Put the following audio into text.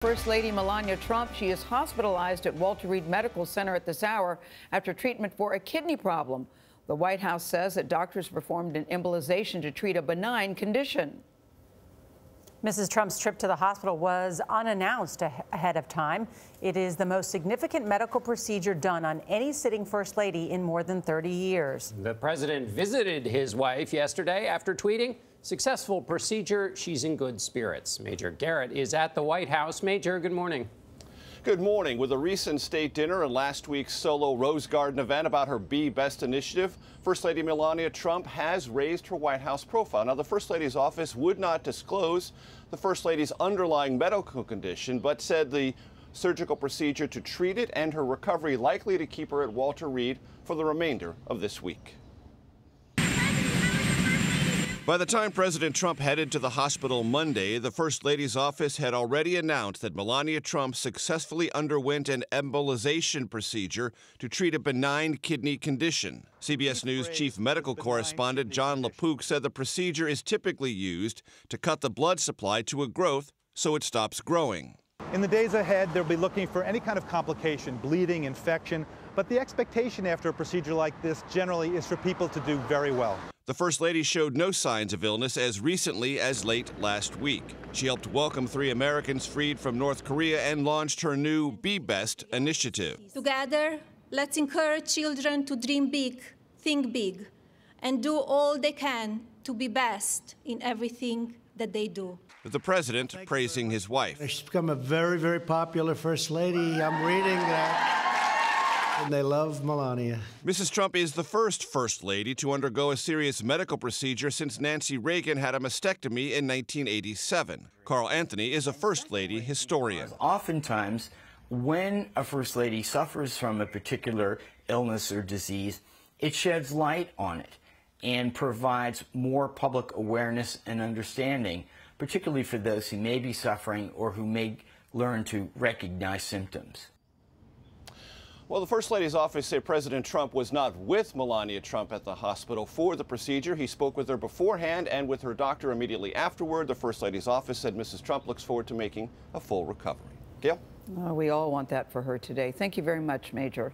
First Lady Melania Trump, she is hospitalized at Walter Reed Medical Center at this hour after treatment for a kidney problem. The White House says that doctors performed an embolization to treat a benign condition. Mrs. Trump's trip to the hospital was unannounced ahead of time. It is the most significant medical procedure done on any sitting First Lady in more than 30 years. The president visited his wife yesterday after tweeting, "Successful procedure, she's in good spirits." Major Garrett is at the White House. Major, good morning. Good morning. With a recent state dinner and last week's solo Rose Garden event about her Be Best initiative, First Lady Melania Trump has raised her White House profile. Now, the First Lady's office would not disclose the First Lady's underlying medical condition, but said the surgical procedure to treat it and her recovery likely to keep her at Walter Reed for the remainder of this week. By the time President Trump headed to the hospital Monday, the First Lady's office had already announced that Melania Trump successfully underwent an embolization procedure to treat a benign kidney condition. CBS News chief medical correspondent John LaPook said the procedure is typically used to cut the blood supply to a growth so it stops growing. In the days ahead, they'll be looking for any kind of complication, bleeding, infection, but the expectation after a procedure like this generally is for people to do very well. The First Lady showed no signs of illness as recently as late last week. She helped welcome 3 Americans freed from North Korea and launched her new Be Best initiative. Together, let's encourage children to dream big, think big, and do all they can to be best in everything that they do. The president praising his wife. She's become a very, very popular First Lady. I'm reading that. And they love Melania. Mrs. Trump is the First Lady to undergo a serious medical procedure since Nancy Reagan had a mastectomy in 1987. Carl Anthony is a First Lady historian. Oftentimes, when a First Lady suffers from a particular illness or disease, it sheds light on it and provides more public awareness and understanding, particularly for those who may be suffering or who may learn to recognize symptoms. Well, the First Lady's office said President Trump was not with Melania Trump at the hospital for the procedure. He spoke with her beforehand and with her doctor immediately afterward. The First Lady's office said Mrs. Trump looks forward to making a full recovery. Gayle? We all want that for her today. Thank you very much, Major.